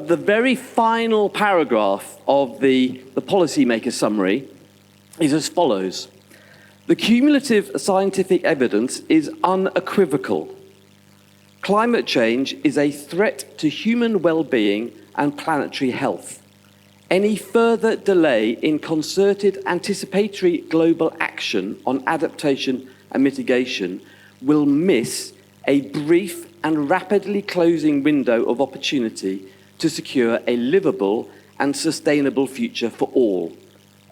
the very final paragraph of the policymaker summary is as follows. The cumulative scientific evidence is unequivocal. Climate change is a threat to human well-being and planetary health. Any further delay in concerted anticipatory global action on adaptation and mitigation will miss a brief and rapidly closing window of opportunity to secure a livable and sustainable future for all.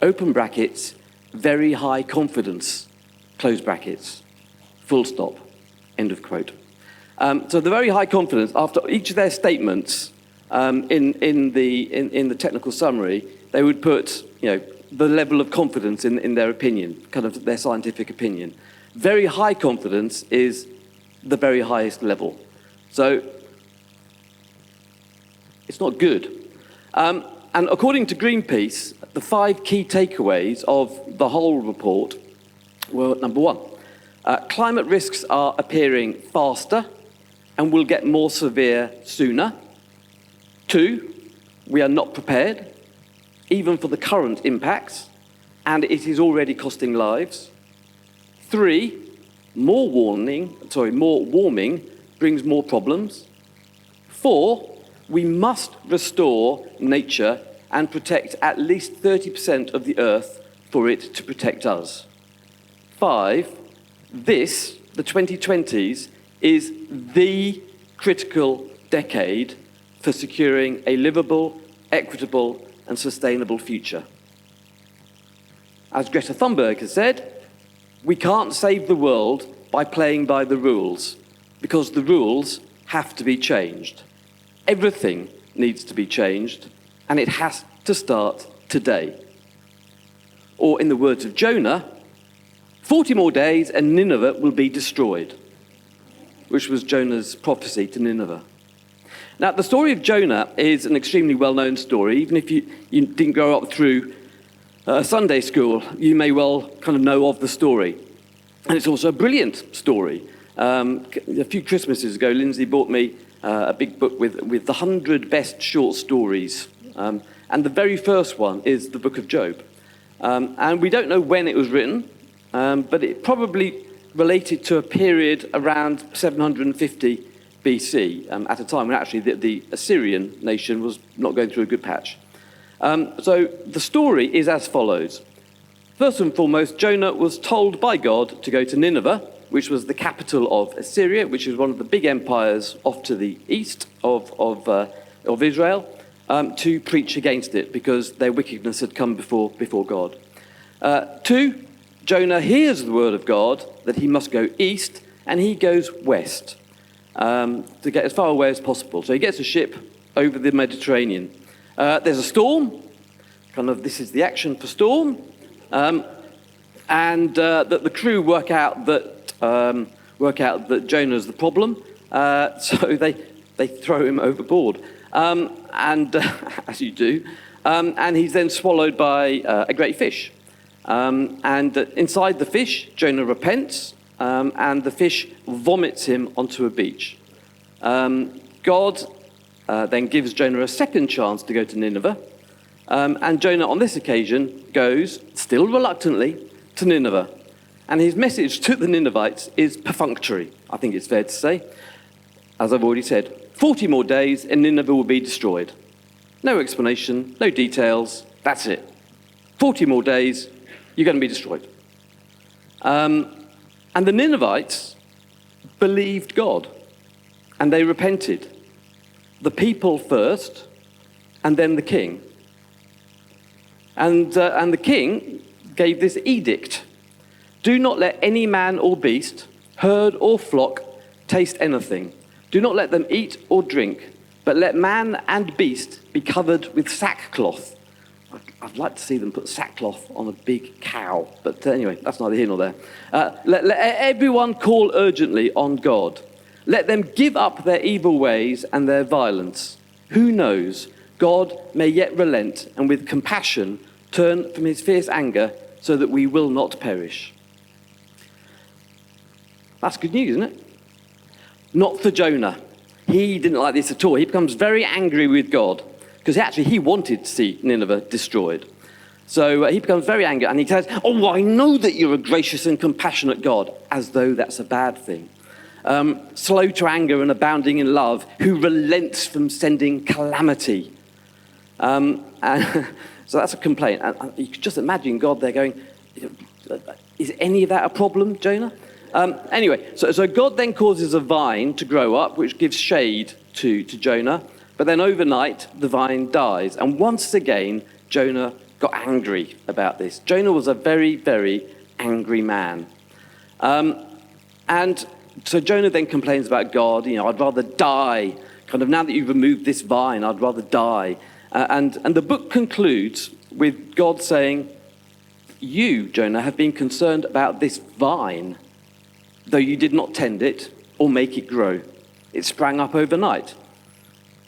Open brackets, very high confidence, close brackets, full stop, end of quote. So the very high confidence, after each of their statements in the technical summary, they would put, the level of confidence in their opinion, kind of their scientific opinion. Very high confidence is the very highest level. So it's not good. And according to Greenpeace, the 5 key takeaways of the whole report were, number 1, climate risks are appearing faster and will get more severe sooner. 2, we are not prepared, even for the current impacts, and it is already costing lives. 3, more warming brings more problems. 4, we must restore nature and protect at least 30% of the Earth for it to protect us. 5, this, the 2020s, is the critical decade for securing a livable, equitable, and sustainable future. As Greta Thunberg has said, we can't save the world by playing by the rules, because the rules have to be changed. Everything needs to be changed, and it has to start today. Or in the words of Jonah, 40 more days and Nineveh will be destroyed, which was Jonah's prophecy to Nineveh. Now, the story of Jonah is an extremely well-known story. Even if you didn't grow up through Sunday school, you may well kind of know of the story. And it's also a brilliant story. A few Christmases ago, Lindsay bought me a big book with the 100 best short stories. And the very first one is the book of Job. And we don't know when it was written, but it probably related to a period around 750 BC, at a time when actually the Assyrian nation was not going through a good patch. So the story is as follows. First and foremost, Jonah was told by God to go to Nineveh, which was the capital of Assyria, which is one of the big empires off to the east of Israel, to preach against it because their wickedness had come before God. 2, Jonah hears the word of God that he must go east, and he goes west to get as far away as possible. So he gets a ship over the Mediterranean. There's a storm. This is the action for storm. And the crew work out that Jonah's the problem. So they throw him overboard. And as you do. And he's then swallowed by a great fish. And inside the fish, Jonah repents, and the fish vomits him onto a beach. God then gives Jonah a second chance to go to Nineveh. And Jonah, on this occasion, goes, still reluctantly, to Nineveh. And his message to the Ninevites is perfunctory, I think it's fair to say. As I've already said, 40 more days and Nineveh will be destroyed. No explanation, no details, that's it. 40 more days, you're going to be destroyed. And the Ninevites believed God, and they repented. The people first, and then the king. And the king gave this edict. Do not let any man or beast, herd or flock, taste anything. Do not let them eat or drink, but let man and beast be covered with sackcloth. I'd like to see them put sackcloth on a big cow, but anyway, that's neither here nor there. Let everyone call urgently on God. Let them give up their evil ways and their violence. Who knows? God may yet relent and with compassion turn from his fierce anger so that we will not perish. That's good news, isn't it? Not for Jonah. He didn't like this at all. He becomes very angry with God because actually he wanted to see Nineveh destroyed. So he becomes very angry and he says, "Oh, I know that you're a gracious and compassionate God," as though that's a bad thing. Slow to anger and abounding in love, who relents from sending calamity. And so that's a complaint. And you could just imagine God there going, "Is any of that a problem, Jonah?" Anyway, so God then causes a vine to grow up, which gives shade to Jonah. But then overnight, the vine dies. And once again, Jonah got angry about this. Jonah was a very, very angry man. And so Jonah then complains about God. "I'd rather die. Kind of now that you've removed this vine, I'd rather die." And the book concludes with God saying, "You, Jonah, have been concerned about this vine, though you did not tend it or make it grow. It sprang up overnight.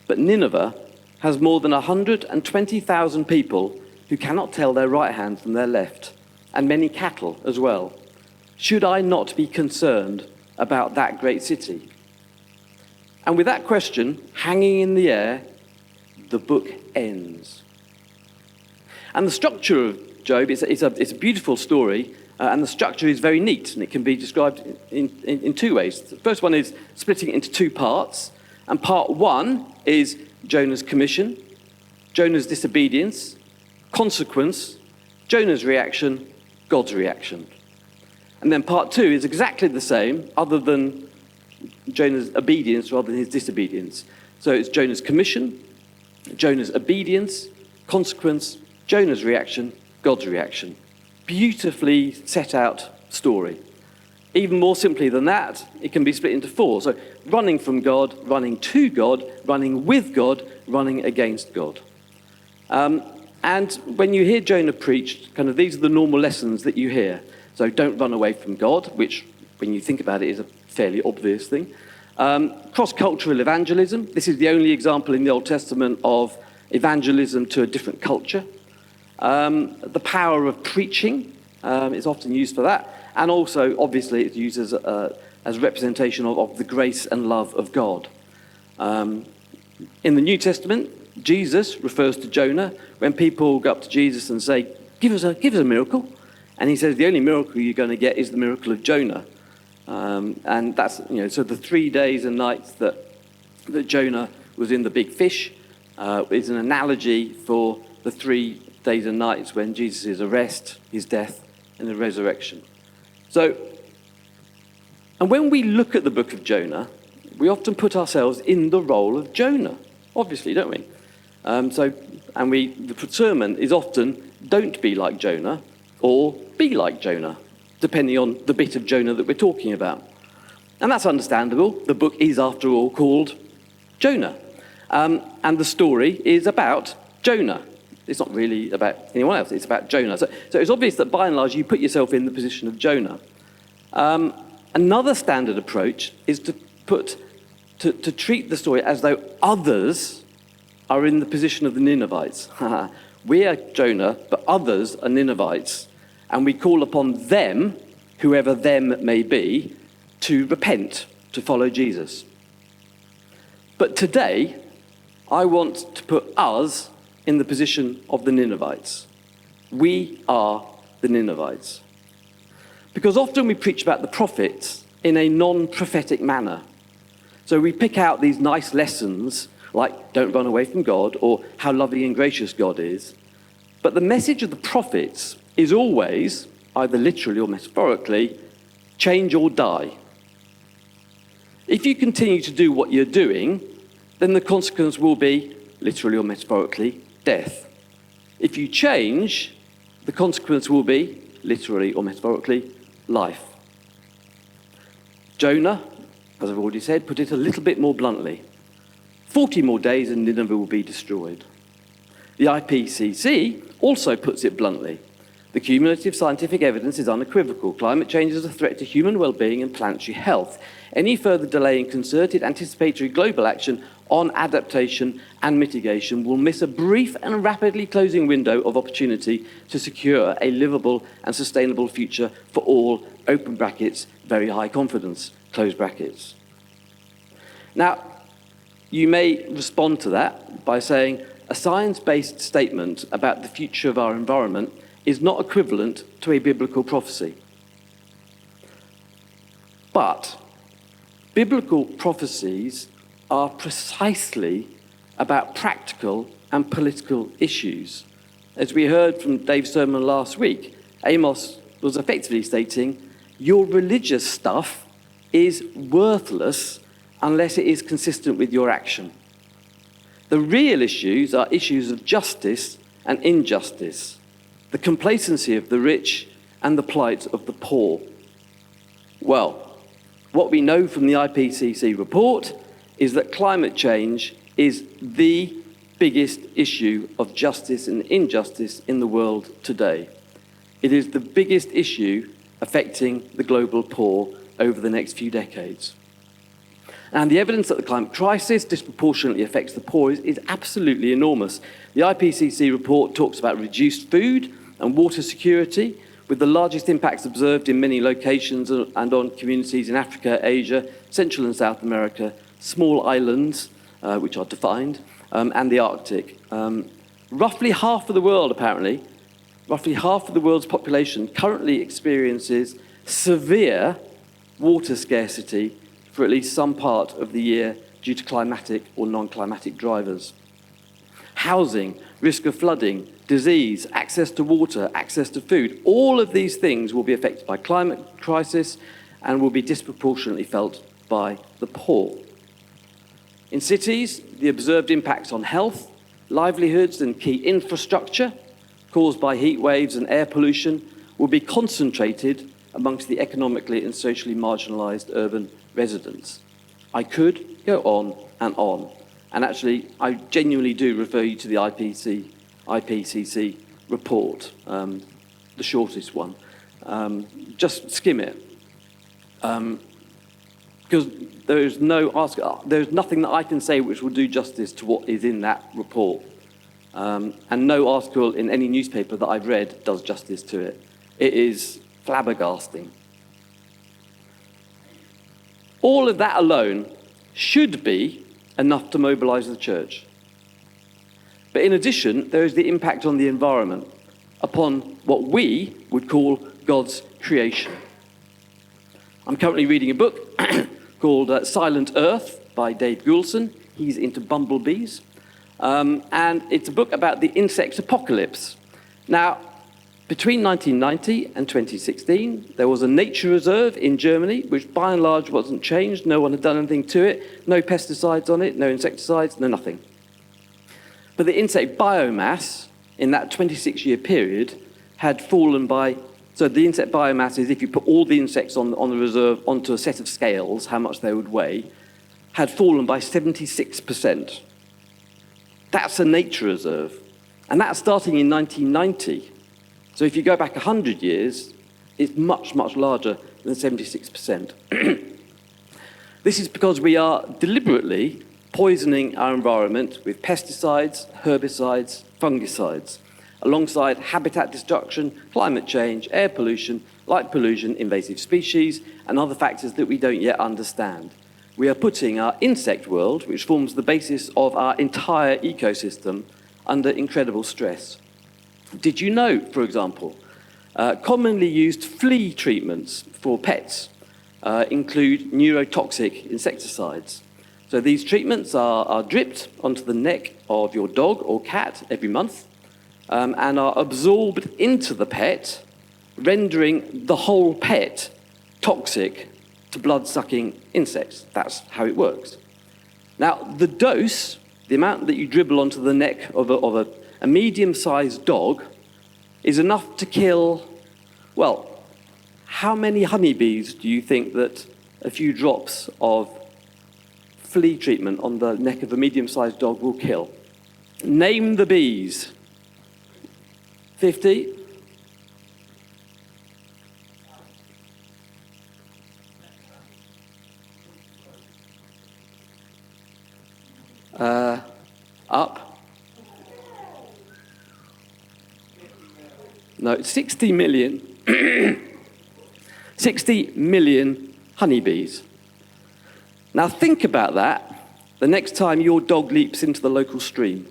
But Nineveh has more than 120,000 people who cannot tell their right hand from their left, and many cattle as well. Should I not be concerned about that great city?" And with that question hanging in the air, the book ends. And the structure of Job is a beautiful story, and the structure is very neat, and it can be described in two ways. The first one is splitting it into two parts, and part one is Jonah's commission, Jonah's disobedience, consequence, Jonah's reaction, God's reaction. And then part two is exactly the same, other than Jonah's obedience rather than his disobedience. So it's Jonah's commission, Jonah's obedience, consequence, Jonah's reaction, God's reaction. Beautifully set out story. Even more simply than that, it can be split into four. So running from God, running to God, running with God, running against God. And when you hear Jonah preach, kind of these are the normal lessons that you hear. So don't run away from God, which when you think about it is a fairly obvious thing. Cross-cultural evangelism. This is the only example in the Old Testament of evangelism to a different culture. The power of preaching is often used for that. And also, obviously, it's used as a representation of the grace and love of God. In the New Testament, Jesus refers to Jonah when people go up to Jesus and say, give us a miracle. And he says, the only miracle you're going to get is the miracle of Jonah. And that's, so the 3 days and nights that Jonah was in the big fish is an analogy for the 3 days and nights when Jesus' arrest, his death, and the resurrection. So, and when we look at the book of Jonah, we often put ourselves in the role of Jonah, obviously, don't we? The sermon is often, don't be like Jonah, or be like Jonah, depending on the bit of Jonah that we're talking about. And that's understandable. The book is, after all, called Jonah. And the story is about Jonah. It's not really about anyone else, it's about Jonah. So it's obvious that by and large you put yourself in the position of Jonah. Another standard approach is to treat the story as though others are in the position of the Ninevites. We are Jonah, but others are Ninevites. And we call upon them, whoever them may be, to repent, to follow Jesus. But today, I want to put us in the position of the Ninevites. We are the Ninevites. Because often we preach about the prophets in a non-prophetic manner. So we pick out these nice lessons, like don't run away from God, or how loving and gracious God is. But the message of the prophets is always, either literally or metaphorically, change or die. If you continue to do what you're doing, then the consequence will be, literally or metaphorically, death. If you change, the consequence will be, literally or metaphorically, life. Jonah, as I've already said, put it a little bit more bluntly. 40 more days and Nineveh will be destroyed. The IPCC also puts it bluntly. The cumulative scientific evidence is unequivocal. Climate change is a threat to human well-being and planetary health. Any further delay in concerted anticipatory global action on adaptation and mitigation will miss a brief and rapidly closing window of opportunity to secure a livable and sustainable future for all, open brackets, very high confidence, close brackets. Now, you may respond to that by saying a science-based statement about the future of our environment is not equivalent to a biblical prophecy. But biblical prophecies are precisely about practical and political issues. As we heard from Dave's sermon last week, Amos was effectively stating, your religious stuff is worthless unless it is consistent with your action. The real issues are issues of justice and injustice, the complacency of the rich and the plight of the poor. Well, what we know from the IPCC report is that climate change is the biggest issue of justice and injustice in the world today. It is the biggest issue affecting the global poor over the next few decades. And the evidence that the climate crisis disproportionately affects the poor is absolutely enormous. The IPCC report talks about reduced food and water security, with the largest impacts observed in many locations and on communities in Africa, Asia, Central and South America, small islands, which are defined, and the Arctic. Roughly half of the world, apparently, roughly half of the world's population currently experiences severe water scarcity for at least some part of the year due to climatic or non-climatic drivers. Housing, risk of flooding, disease, access to water, access to food, all of these things will be affected by climate crisis and will be disproportionately felt by the poor. In cities, the observed impacts on health, livelihoods and key infrastructure caused by heat waves and air pollution will be concentrated amongst the economically and socially marginalised urban residents. I could go on. And actually, I genuinely do refer you to the IPCC report, the shortest one. Just skim it. Because there's nothing that I can say which will do justice to what is in that report. And no article in any newspaper that I've read does justice to it. It is flabbergasting. All of that alone should be enough to mobilise the church. But in addition, there is the impact on the environment, upon what we would call God's creation. I'm currently reading a book called Silent Earth by Dave Goulson. He's into bumblebees. And it's a book about the insect apocalypse. Now, between 1990 and 2016, there was a nature reserve in Germany, which by and large wasn't changed. No one had done anything to it. No pesticides on it, no insecticides, no nothing. But the insect biomass in that 26-year period had fallen by, so the insect biomass is if you put all the insects on the reserve onto a set of scales, how much they would weigh, had fallen by 76%. That's a nature reserve. And that's starting in 1990. So if you go back 100 years, it's much, much larger than 76%. This is because we are deliberately poisoning our environment with pesticides, herbicides, fungicides, alongside habitat destruction, climate change, air pollution, light pollution, invasive species, and other factors that we don't yet understand. We are putting our insect world, which forms the basis of our entire ecosystem, under incredible stress. Did you know, for example, commonly used flea treatments for pets include neurotoxic insecticides? So these treatments are dripped onto the neck of your dog or cat every month and are absorbed into the pet, rendering the whole pet toxic to blood-sucking insects. That's how it works. Now, the dose, the amount that you dribble onto the neck of a medium-sized dog, is enough to kill, well, how many honeybees do you think that a few drops of flea treatment on the neck of a medium-sized dog will kill? Name the bees. 50? Up? No, 60 million. 60 million honeybees. Now think about that. the next time your dog leaps into the local stream.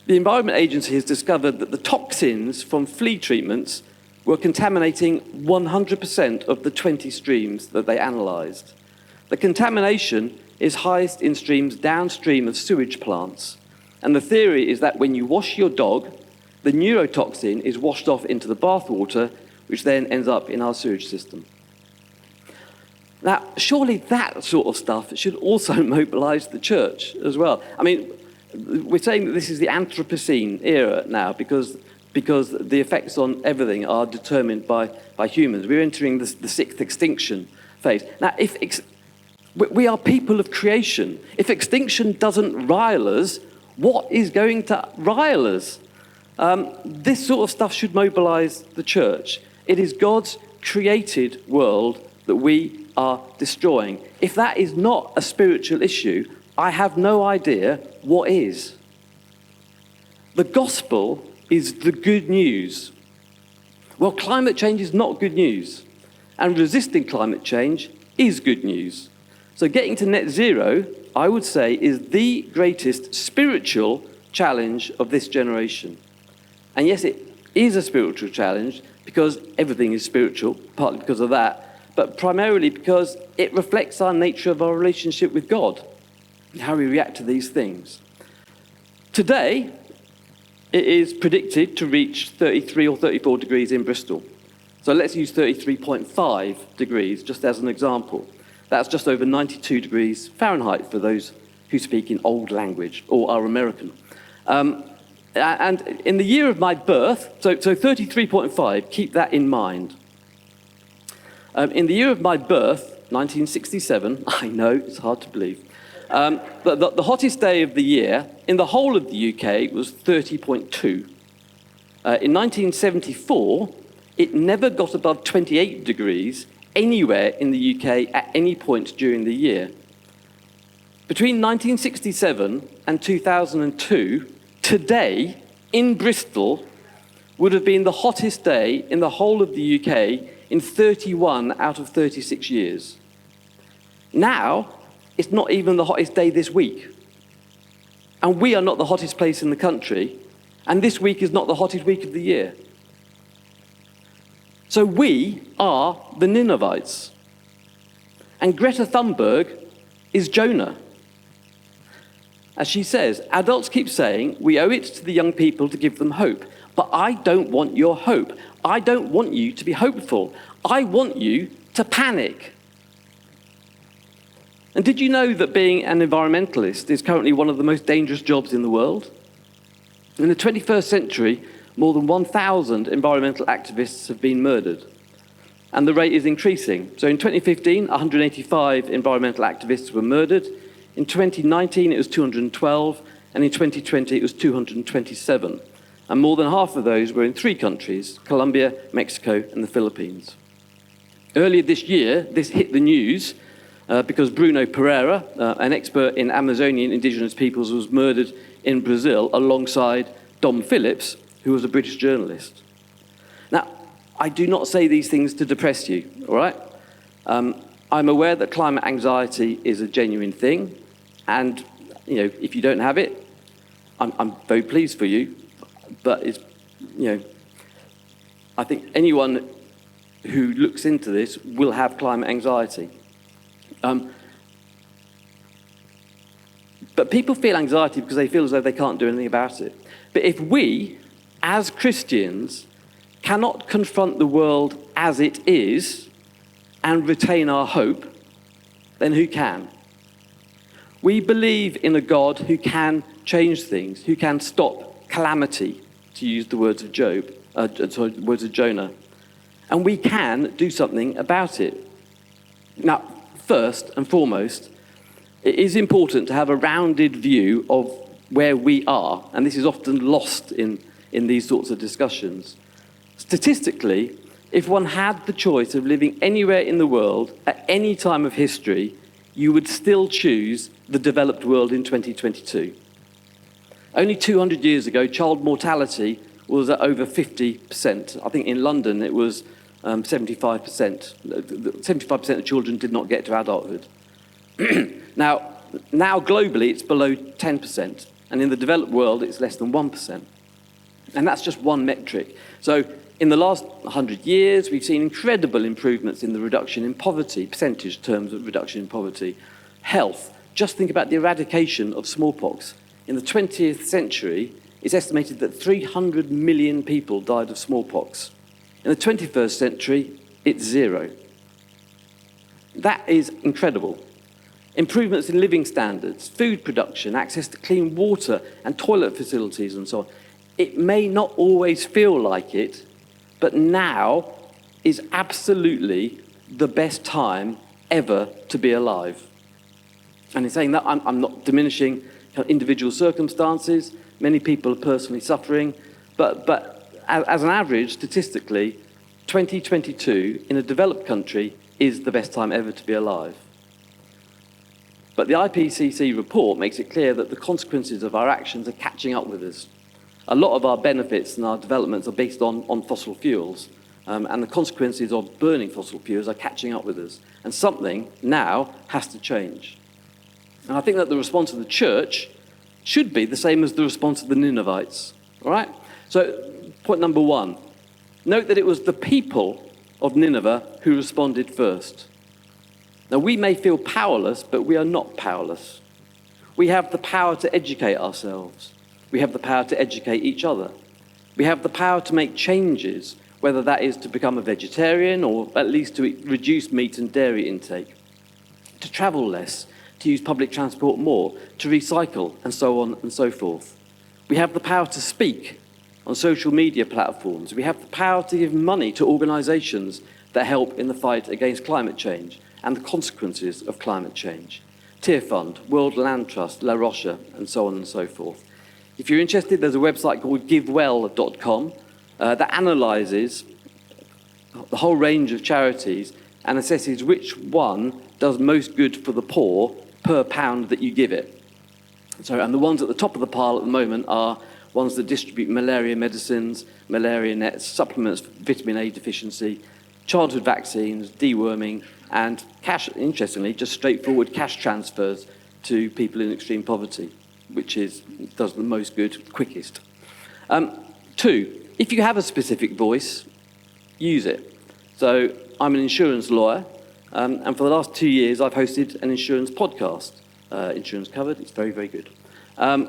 The Environment Agency has discovered that the toxins from flea treatments were contaminating 100% of the 20 streams that they analysed. The contamination is highest in streams downstream of sewage plants. And the theory is that when you wash your dog, the neurotoxin is washed off into the bathwater, which then ends up in our sewage system. Now, surely that sort of stuff should also mobilise the church as well. I mean, we're saying that this is the Anthropocene era now because the effects on everything are determined by humans. We're entering the sixth extinction phase. Now, we are people of creation. If extinction doesn't rile us, what is going to rile us? This sort of stuff should mobilise the church. It is God's created world that we are destroying. If that is not a spiritual issue, I have no idea what is. The gospel is the good news. Well, climate change is not good news, and resisting climate change is good news. So getting to net zero, I would say, is the greatest spiritual challenge of this generation. And yes, it is a spiritual challenge because everything is spiritual, partly because of that, but primarily because it reflects our nature of our relationship with God and how we react to these things. Today, it is predicted to reach 33 or 34 degrees in Bristol. So let's use 33.5 degrees just as an example. That's just over 92 degrees Fahrenheit for those who speak in old language or are American. And in the year of my birth, so 33.5, keep that in mind. In the year of my birth, 1967, I know, it's hard to believe, the hottest day of the year in the whole of the UK was 30.2. In 1974, it never got above 28 degrees anywhere in the UK at any point during the year. Between 1967 and 2002, today in Bristol would have been the hottest day in the whole of the UK in 31 out of 36 years. Now, it's not even the hottest day this week. And we are not the hottest place in the country, and this week is not the hottest week of the year. So we are the Ninevites. And Greta Thunberg is Jonah. As she says, adults keep saying we owe it to the young people to give them hope. But I don't want your hope. I don't want you to be hopeful. I want you to panic. And did you know that being an environmentalist is currently one of the most dangerous jobs in the world? In the 21st century, more than 1,000 environmental activists have been murdered. And the rate is increasing. So in 2015, 185 environmental activists were murdered. In 2019, it was 212. And in 2020, it was 227. And more than half of those were in 3 countries, Colombia, Mexico, and the Philippines. Earlier this year, this hit the news because Bruno Pereira, an expert in Amazonian indigenous peoples, was murdered in Brazil alongside Dom Phillips, who was a British journalist. Now, I do not say these things to depress you, all right? I'm aware that climate anxiety is a genuine thing, and if you don't have it, I'm very pleased for you. But it's, I think anyone who looks into this will have climate anxiety. But people feel anxiety because they feel as though they can't do anything about it. But if we, as Christians, cannot confront the world as it is and retain our hope, then who can? We believe in a God who can change things, who can stop calamity, to use the words of Jonah. And we can do something about it. Now, first and foremost, it is important to have a rounded view of where we are, and this is often lost in these sorts of discussions. Statistically, if one had the choice of living anywhere in the world at any time of history, you would still choose the developed world in 2022. Only 200 years ago, child mortality was at over 50%. I think in London it was 75%. 75% of children did not get to adulthood. Now globally it's below 10%, and in the developed world it's less than 1%. And that's just one metric. So in the last 100 years, we've seen incredible improvements in the reduction in poverty, percentage terms of reduction in poverty. Health, just think about the eradication of smallpox. In the 20th century, it's estimated that 300 million people died of smallpox. In the 21st century, it's 0. That is incredible. Improvements in living standards, food production, access to clean water and toilet facilities and so on. It may not always feel like it, but now is absolutely the best time ever to be alive. And in saying that, I'm not diminishing individual circumstances. Many people are personally suffering. But as an average, statistically, 2022 in a developed country is the best time ever to be alive. But the IPCC report makes it clear that the consequences of our actions are catching up with us. A lot of our benefits and our developments are based on fossil fuels, and the consequences of burning fossil fuels are catching up with us. And something now has to change. And I think that the response of the church should be the same as the response of the Ninevites. All right? So, point number 1. Note that it was the people of Nineveh who responded first. Now, we may feel powerless, but we are not powerless. We have the power to educate ourselves. We have the power to educate each other. We have the power to make changes, whether that is to become a vegetarian or at least to reduce meat and dairy intake, to travel less, to use public transport more, to recycle, and so on and so forth. We have the power to speak on social media platforms. We have the power to give money to organisations that help in the fight against climate change and the consequences of climate change. Tear Fund, World Land Trust, La Rocha, and so on and so forth. If you're interested, there's a website called givewell.com that analyses the whole range of charities and assesses which one does most good for the poor per pound that you give it. And the ones at the top of the pile at the moment are ones that distribute malaria medicines, malaria nets, supplements for vitamin A deficiency, childhood vaccines, deworming, and cash, interestingly, just straightforward cash transfers to people in extreme poverty, which does the most good quickest. 2, if you have a specific voice, use it. So I'm an insurance lawyer, and for the last 2 years I've hosted an insurance podcast, Insurance Covered. It's very, very good. And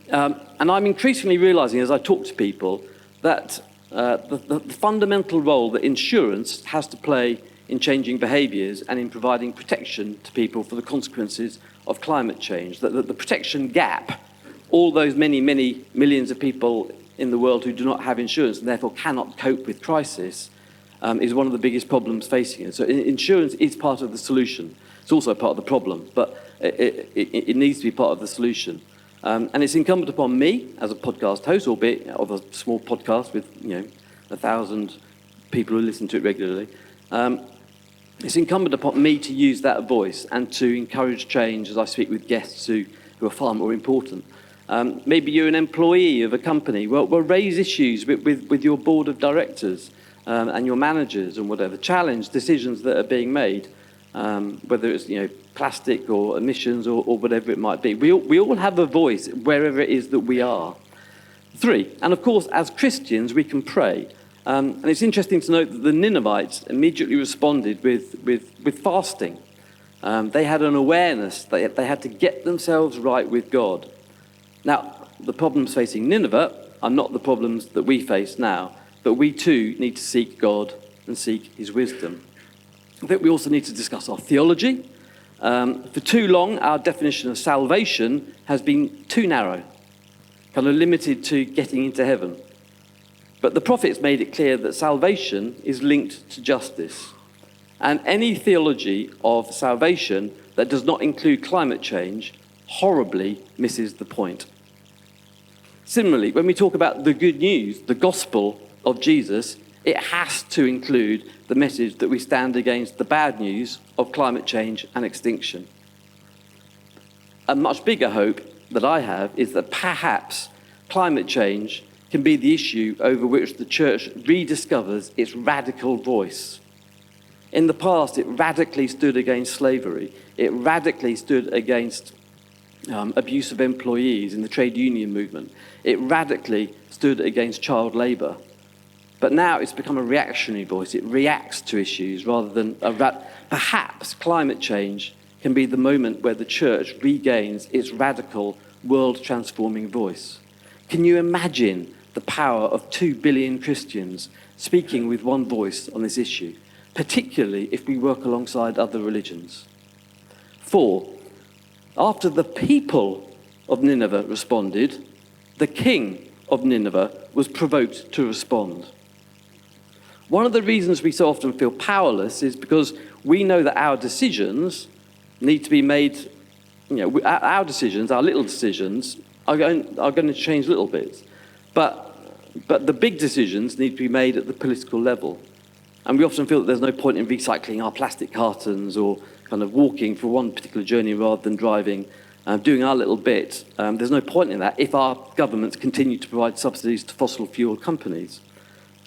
I'm increasingly realising as I talk to people that the fundamental role that insurance has to play in changing behaviours and in providing protection to people for the consequences of climate change, that the protection gap, all those many, many millions of people in the world who do not have insurance and therefore cannot cope with crisis, is one of the biggest problems facing it. So insurance is part of the solution. It's also part of the problem, but it needs to be part of the solution. And it's incumbent upon me as a podcast host, albeit of a small podcast with 1,000 people who listen to it regularly. It's incumbent upon me to use that voice and to encourage change as I speak with guests who are far more important. Maybe you're an employee of a company. Well, raise issues with your board of directors and your managers and whatever. Challenge decisions that are being made, whether it's plastic or emissions or whatever it might be. We all have a voice wherever it is that we are. 3, and of course, as Christians, we can pray. And it's interesting to note that the Ninevites immediately responded with fasting. They had an awareness that they had to get themselves right with God. Now, the problems facing Nineveh are not the problems that we face now, but we too need to seek God and seek his wisdom. I think we also need to discuss our theology. For too long, our definition of salvation has been too narrow, kind of limited to getting into heaven. But the prophets made it clear that salvation is linked to justice. And any theology of salvation that does not include climate change horribly misses the point. Similarly, when we talk about the good news, the gospel of Jesus, it has to include the message that we stand against the bad news of climate change and extinction. A much bigger hope that I have is that perhaps climate change can be the issue over which the church rediscovers its radical voice. In the past, it radically stood against slavery. It radically stood against abuse of employees in the trade union movement. It radically stood against child labour. But now it's become a reactionary voice. It reacts to issues rather than perhaps climate change can be the moment where the church regains its radical, world-transforming voice. Can you imagine the power of 2 billion Christians speaking with one voice on this issue, particularly if we work alongside other religions? 4, after the people of Nineveh responded, the king of Nineveh was provoked to respond. One of the reasons we so often feel powerless is because we know that our decisions need to be made, our decisions, our little decisions, are going to change little bits. But the big decisions need to be made at the political level. And we often feel that there's no point in recycling our plastic cartons or kind of walking for one particular journey rather than driving, doing our little bit. There's no point in that if our governments continue to provide subsidies to fossil fuel companies.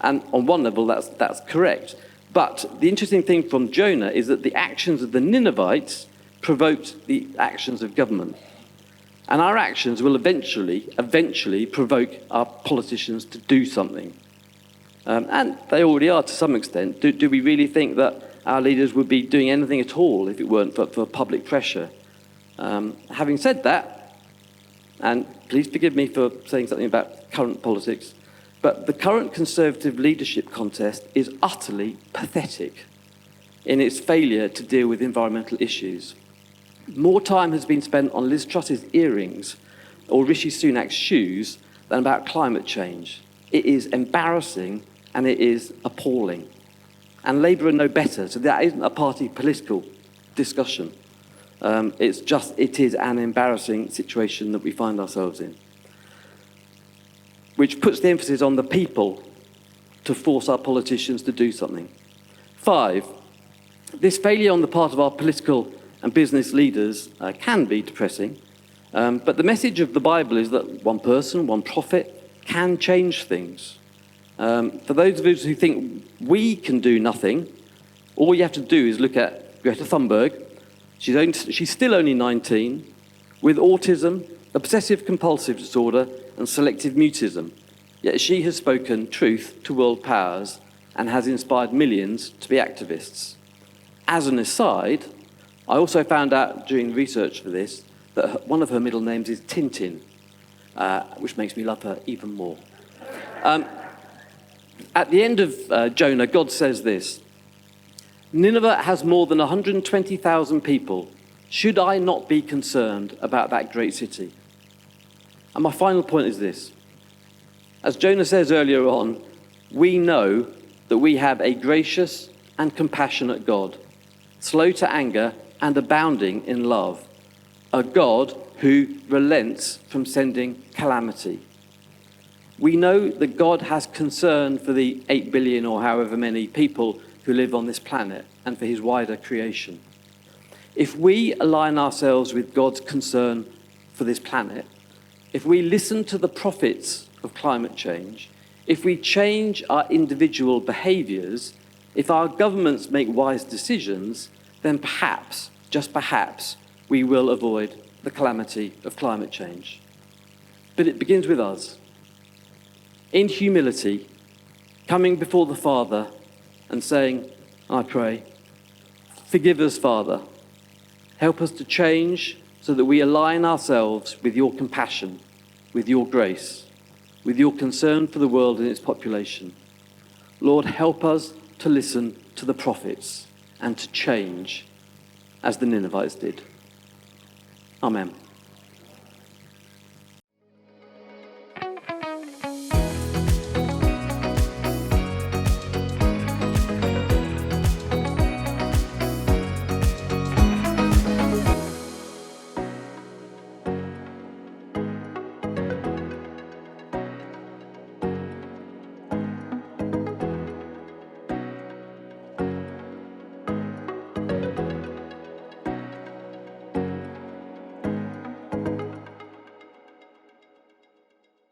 And on one level, that's correct. But the interesting thing from Jonah is that the actions of the Ninevites provoked the actions of government. And our actions will eventually provoke our politicians to do something. And they already are to some extent. Do we really think that our leaders would be doing anything at all if it weren't for public pressure? Having said that, and please forgive me for saying something about current politics, but the current Conservative leadership contest is utterly pathetic in its failure to deal with environmental issues. More time has been spent on Liz Truss's earrings or Rishi Sunak's shoes than about climate change. It is embarrassing and it is appalling. And Labour are no better, so that isn't a party political discussion. It is an embarrassing situation that we find ourselves in, which puts the emphasis on the people to force our politicians to do something. 5, this failure on the part of our political and business leaders can be depressing, but the message of the Bible is that one person, one prophet, can change things. For those of us who think we can do nothing, all you have to do is look at Greta Thunberg. She's still only 19, with autism, obsessive-compulsive disorder, and selective mutism. Yet she has spoken truth to world powers and has inspired millions to be activists. As an aside, I also found out during research for this that one of her middle names is Tintin, which makes me love her even more. At the end of Jonah, God says this: Nineveh has more than 120,000 people. Should I not be concerned about that great city? And my final point is this. As Jonah says earlier on, we know that we have a gracious and compassionate God, slow to anger and abounding in love, a God who relents from sending calamity. We know that God has concern for the 8 billion or however many people who live on this planet and for his wider creation. If we align ourselves with God's concern for this planet, if we listen to the prophets of climate change, if we change our individual behaviours, if our governments make wise decisions, then perhaps, just perhaps, we will avoid the calamity of climate change. But it begins with us. In humility, coming before the Father and saying, I pray, forgive us, Father. Help us to change so that we align ourselves with your compassion, with your grace, with your concern for the world and its population. Lord, help us to listen to the prophets and to change as the Ninevites did. Amen.